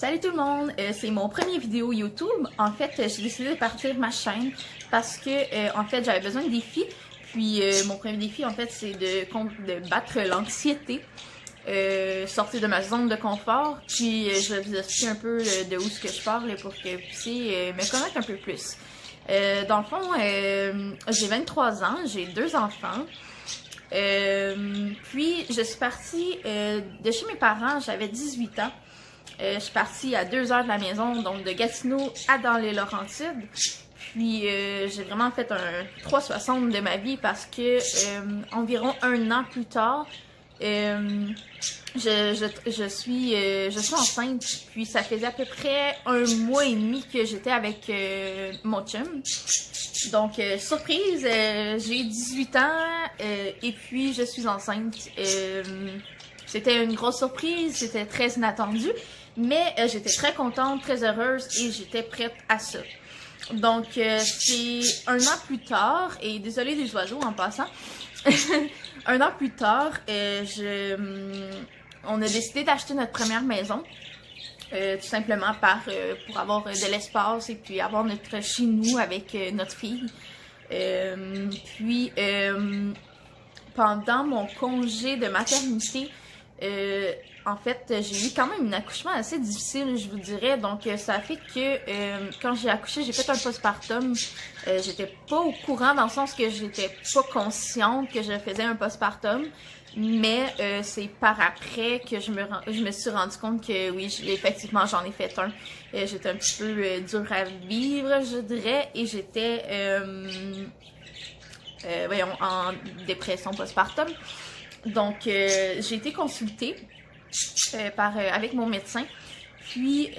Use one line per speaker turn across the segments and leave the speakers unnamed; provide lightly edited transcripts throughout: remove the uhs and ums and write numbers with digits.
Salut tout le monde, c'est mon premier vidéo YouTube. En fait, j'ai décidé de partir ma chaîne parce que en fait, j'avais besoin de défis. Puis mon premier défi, en fait, c'est de battre l'anxiété, sortir de ma zone de confort. Puis je vais vous expliquer un peu de où ce que je parle pour que vous puissiez me connaître un peu plus. Dans le fond, j'ai 23 ans, j'ai 2 enfants. Puis je suis partie de chez mes parents, j'avais 18 ans. Je suis partie à 2 heures de la maison, donc de Gatineau à dans les Laurentides. Puis j'ai vraiment fait un 360 de ma vie parce que environ 1 an plus tard, je suis enceinte. Puis ça faisait à peu près 1 mois et demi que j'étais avec mon chum. Donc surprise, j'ai 18 ans et puis je suis enceinte. C'était une grosse surprise, c'était très inattendu. Mais j'étais très contente, très heureuse et j'étais prête à ça. Donc, c'est 1 an plus tard, et désolée des oiseaux en passant, 1 an plus tard, on a décidé d'acheter notre première maison. Tout simplement pour avoir de l'espace et puis avoir notre chez nous avec notre fille. Puis, pendant mon congé de maternité, en fait, j'ai eu quand même un accouchement assez difficile, je vous dirais. Donc, ça a fait que quand j'ai accouché, j'ai fait un postpartum. J'étais pas au courant dans le sens que j'étais pas consciente que je faisais un postpartum. Mais c'est par après que je me suis rendu compte que oui, effectivement, j'en ai fait un. J'étais un petit peu dure à vivre, je dirais. Et j'étais en dépression postpartum. Donc, j'ai été consultée avec mon médecin. Puis,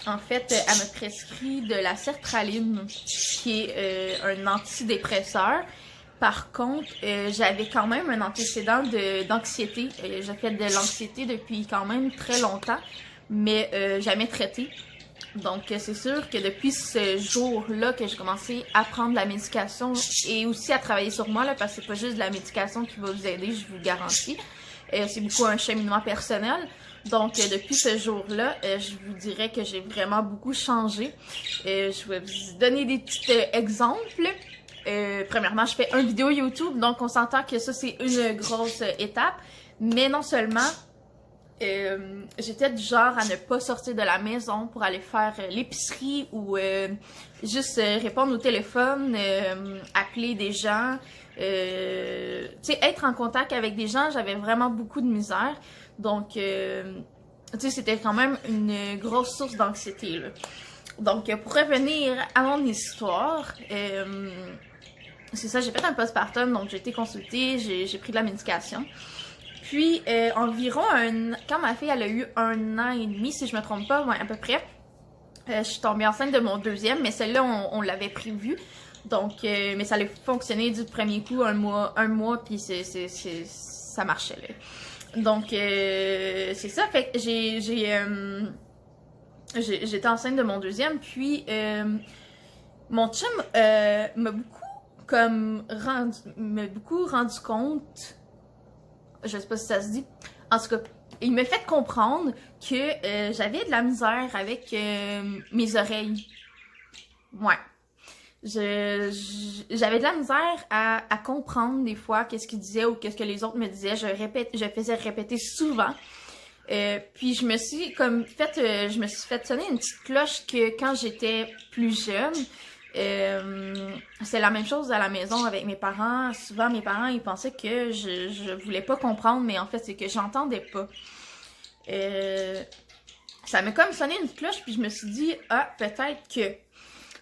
en fait, elle m'a prescrit de la sertraline, qui est un antidépresseur. Par contre, j'avais quand même un antécédent d'anxiété. J'ai fait de l'anxiété depuis quand même très longtemps, mais jamais traité. Donc, c'est sûr que depuis ce jour-là que j'ai commencé à prendre la médication et aussi à travailler sur moi, là, parce que c'est pas juste de la médication qui va vous aider, je vous le garantis. C'est beaucoup un cheminement personnel. Donc, depuis ce jour-là, je vous dirais que j'ai vraiment beaucoup changé. Je vais vous donner des petits exemples. Premièrement, je fais une vidéo YouTube, donc on s'entend que ça, c'est une grosse étape. Mais non seulement... j'étais du genre à ne pas sortir de la maison pour aller faire l'épicerie ou juste répondre au téléphone, appeler des gens, tu sais, être en contact avec des gens, j'avais vraiment beaucoup de misère. Donc, tu sais, c'était quand même une grosse source d'anxiété, là. Donc, pour revenir à mon histoire, c'est ça, j'ai fait un postpartum, donc j'ai été consultée, j'ai pris de la médication. Puis, quand ma fille, elle a eu 1 an et demi, si je me trompe pas, ouais, à peu près, je suis tombée enceinte de mon 2e, mais celle-là, on l'avait prévu. Donc, mais ça allait fonctionner du premier coup, un mois, puis ça marchait, là. Donc, c'est ça, fait que j'étais enceinte de mon 2e, puis mon chum m'a beaucoup rendu compte, je sais pas si ça se dit, en tout cas, il m'a fait comprendre que j'avais de la misère avec mes oreilles. Ouais. J'avais de la misère à comprendre des fois qu'est-ce qu'il disait ou qu'est-ce que les autres me disaient. Je faisais répéter souvent. Puis je me suis fait sonner une petite cloche que quand j'étais plus jeune. C'est la même chose à la maison avec mes parents. Souvent, mes parents, ils pensaient que je voulais pas comprendre, mais en fait, c'est que j'entendais pas. Ça m'a comme sonné une cloche, puis je me suis dit, ah, peut-être que...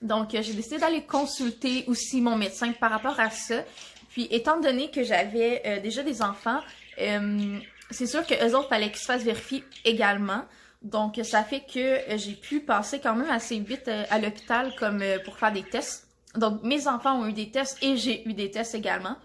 Donc, j'ai décidé d'aller consulter aussi mon médecin par rapport à ça. Puis, étant donné que j'avais déjà des enfants, c'est sûr que eux autres, fallait qu'ils se fassent vérifier également. Donc, ça fait que j'ai pu passer quand même assez vite à l'hôpital comme pour faire des tests. Donc, mes enfants ont eu des tests et j'ai eu des tests également.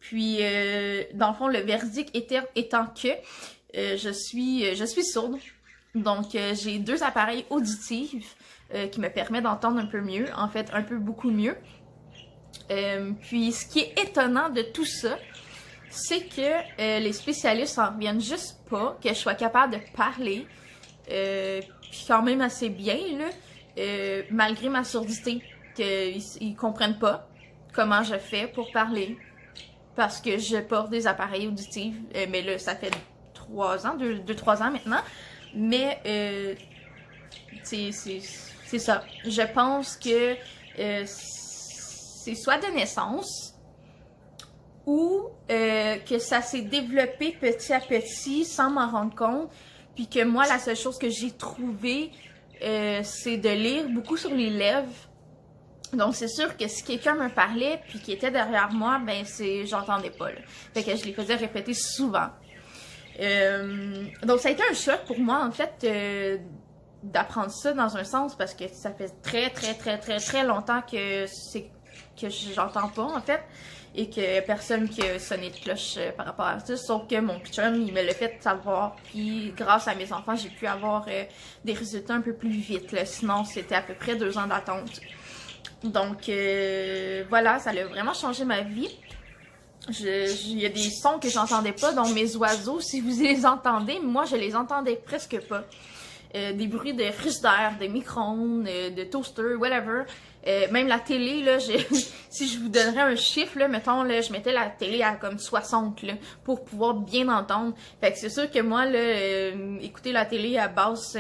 Puis, dans le fond, le verdict étant que je suis sourde. Donc, j'ai 2 appareils auditifs qui me permettent d'entendre un peu mieux. En fait, un peu beaucoup mieux. Puis, ce qui est étonnant de tout ça, c'est que les spécialistes en reviennent juste pas que je sois capable de parler puis quand même assez bien, là, malgré ma surdité, qu'ils comprennent pas comment je fais pour parler, parce que je porte des appareils auditifs, mais là, ça fait 3 ans, 2-3 ans maintenant, mais c'est ça. Je pense que c'est soit de naissance, ou que ça s'est développé petit à petit sans m'en rendre compte, puis que moi, la seule chose que j'ai trouvée, c'est de lire beaucoup sur les lèvres. Donc c'est sûr que si quelqu'un me parlait puis qui était derrière moi, ben j'entendais pas, là. Fait que je les faisais répéter souvent. Donc ça a été un choc pour moi, en fait, d'apprendre ça dans un sens, parce que ça fait très longtemps que j'entends pas, en fait, et que personne qui a sonné de cloche par rapport à ça, sauf que mon chum, il me l'a fait savoir, puis grâce à mes enfants, j'ai pu avoir des résultats un peu plus vite, là. Sinon c'était à peu près 2 ans d'attente. Donc voilà, ça a vraiment changé ma vie. Il y a des sons que j'entendais pas, dont mes oiseaux, si vous les entendez, moi je les entendais presque pas. Des bruits de frigidaire, de micro-ondes, de toaster, whatever. Même la télé, là, si je vous donnerais un chiffre, là, mettons, là, je mettais la télé à comme 60, là, pour pouvoir bien entendre. Fait que c'est sûr que moi, là, écouter la télé à basse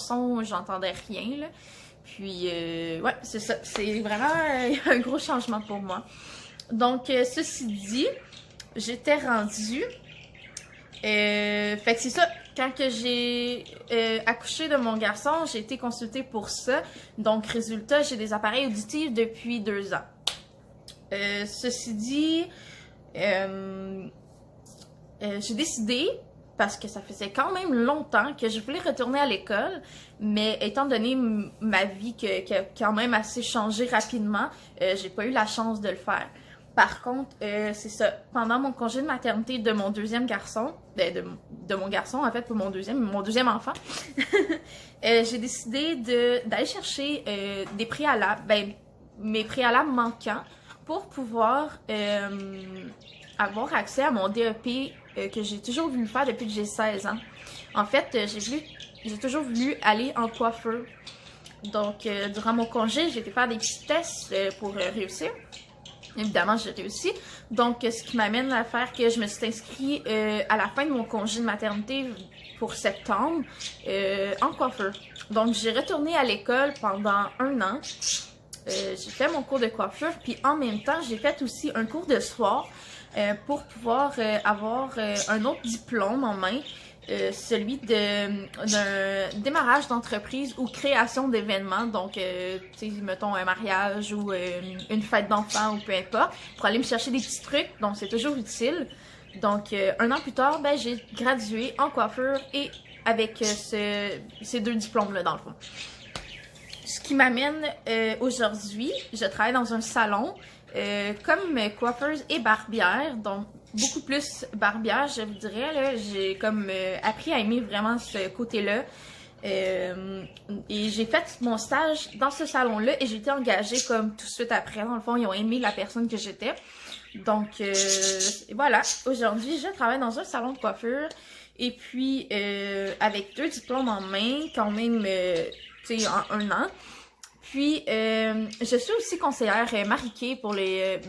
son, j'entendais rien, là. Puis, ouais, c'est ça. C'est vraiment un gros changement pour moi. Donc, ceci dit, j'étais rendue. Fait que c'est ça. Quand que j'ai accouché de mon garçon, j'ai été consultée pour ça. Donc, résultat, j'ai des appareils auditifs depuis 2 ans. Ceci dit, j'ai décidé, parce que ça faisait quand même longtemps que je voulais retourner à l'école, mais étant donné ma vie qui a quand même assez changé rapidement, j'ai pas eu la chance de le faire. Par contre, c'est ça, pendant mon congé de maternité de mon deuxième garçon, de mon garçon en fait, pour mon deuxième enfant, j'ai décidé d'aller chercher des préalables, mes préalables manquants, pour pouvoir avoir accès à mon DEP que j'ai toujours voulu faire depuis que j'ai 16 ans. En fait, j'ai toujours voulu aller en coiffeur. Donc, durant mon congé, j'ai été faire des petits tests pour réussir. Évidemment, j'ai réussi. Donc, ce qui m'amène à faire que je me suis inscrite à la fin de mon congé de maternité pour septembre en coiffeur. Donc, j'ai retourné à l'école pendant 1 an. J'ai fait mon cours de coiffure, puis en même temps, j'ai fait aussi un cours de soir pour pouvoir avoir un autre diplôme en main, celui d'un démarrage d'entreprise ou création d'événements, donc tu sais, mettons un mariage ou une fête d'enfants ou peu importe, pour aller me chercher des petits trucs, donc c'est toujours utile. Donc 1 an plus tard, ben, j'ai gradué en coiffure et avec ces 2 diplômes-là dans le fond. Ce qui m'amène aujourd'hui, je travaille dans un salon comme coiffeuse et barbière, donc beaucoup plus barbière, je vous dirais, là. J'ai comme appris à aimer vraiment ce côté-là. Et j'ai fait mon stage dans ce salon-là et j'ai été engagée comme tout de suite après. Dans le fond, ils ont aimé la personne que j'étais. Donc voilà, aujourd'hui, je travaille dans un salon de coiffure et puis avec 2 diplômes en main, quand même, tu sais, en 1 an. Puis, je suis aussi conseillère Marie-Kay pour les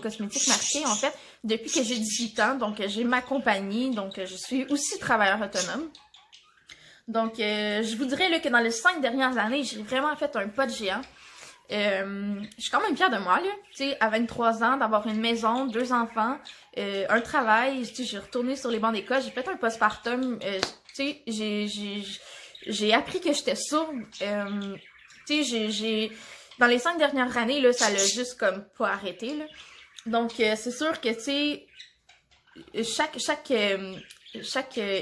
cosmétiques Marie-Kay, en fait, depuis que j'ai 18 ans. Donc, j'ai ma compagnie, donc je suis aussi travailleur autonome. Donc, je vous dirais là, que dans les 5 dernières années, j'ai vraiment fait un pas de géant. Je suis quand même fière de moi, là, tu sais, à 23 ans, d'avoir une maison, 2 enfants, un travail, tu sais, j'ai retourné sur les bancs d'école, j'ai fait un postpartum, tu sais, j'ai appris que j'étais sourde, tu sais, dans les 5 dernières années, là, ça l'a juste comme pas arrêté, là. Donc, c'est sûr que, tu sais, chaque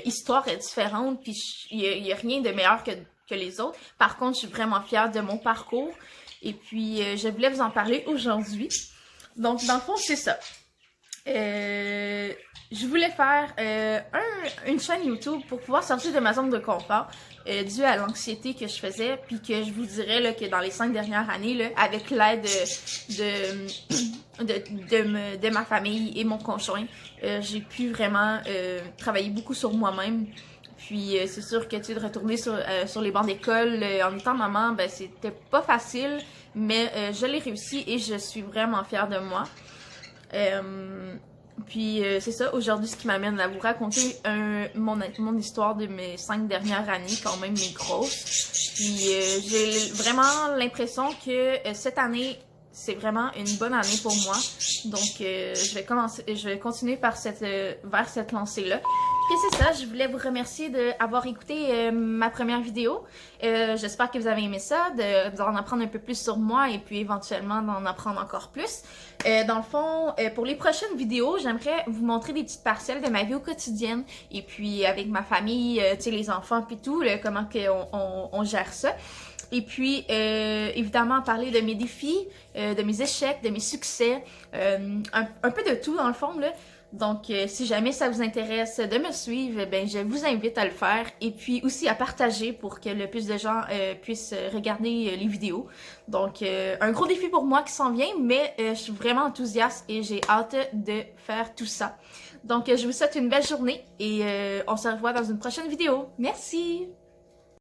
histoire est différente, puis il y a rien de meilleur que les autres. Par contre, je suis vraiment fière de mon parcours, et puis je voulais vous en parler aujourd'hui. Donc, dans le fond, c'est ça. Je voulais faire une chaîne YouTube pour pouvoir sortir de ma zone de confort dû à l'anxiété que je faisais, puis que je vous dirais là, que dans les 5 dernières années, là, avec l'aide de ma famille et mon conjoint, j'ai pu vraiment travailler beaucoup sur moi-même, Puis c'est sûr que tu sais, de retourner sur les bancs d'école en étant maman, ben c'était pas facile, mais je l'ai réussi et je suis vraiment fière de moi. Puis c'est ça, aujourd'hui, ce qui m'amène à vous raconter mon histoire de mes 5 dernières années, quand même mes grosses. Puis j'ai vraiment l'impression que cette année, c'est vraiment une bonne année pour moi. Donc je vais continuer par vers cette lancée-là. Puis c'est ça, je voulais vous remercier d'avoir écouté ma première vidéo. J'espère que vous avez aimé ça, d'en apprendre un peu plus sur moi et puis éventuellement d'en apprendre encore plus. Dans le fond, pour les prochaines vidéos, j'aimerais vous montrer des petites parcelles de ma vie au quotidien et puis avec ma famille, tu sais, les enfants puis tout, comment on gère ça. Et puis, évidemment, parler de mes défis, de mes échecs, de mes succès, un peu de tout dans le fond, là. Donc, si jamais ça vous intéresse de me suivre, ben je vous invite à le faire et puis aussi à partager pour que le plus de gens puissent regarder les vidéos. Donc, un gros défi pour moi qui s'en vient, mais je suis vraiment enthousiaste et j'ai hâte de faire tout ça. Donc, je vous souhaite une belle journée et on se revoit dans une prochaine vidéo. Merci!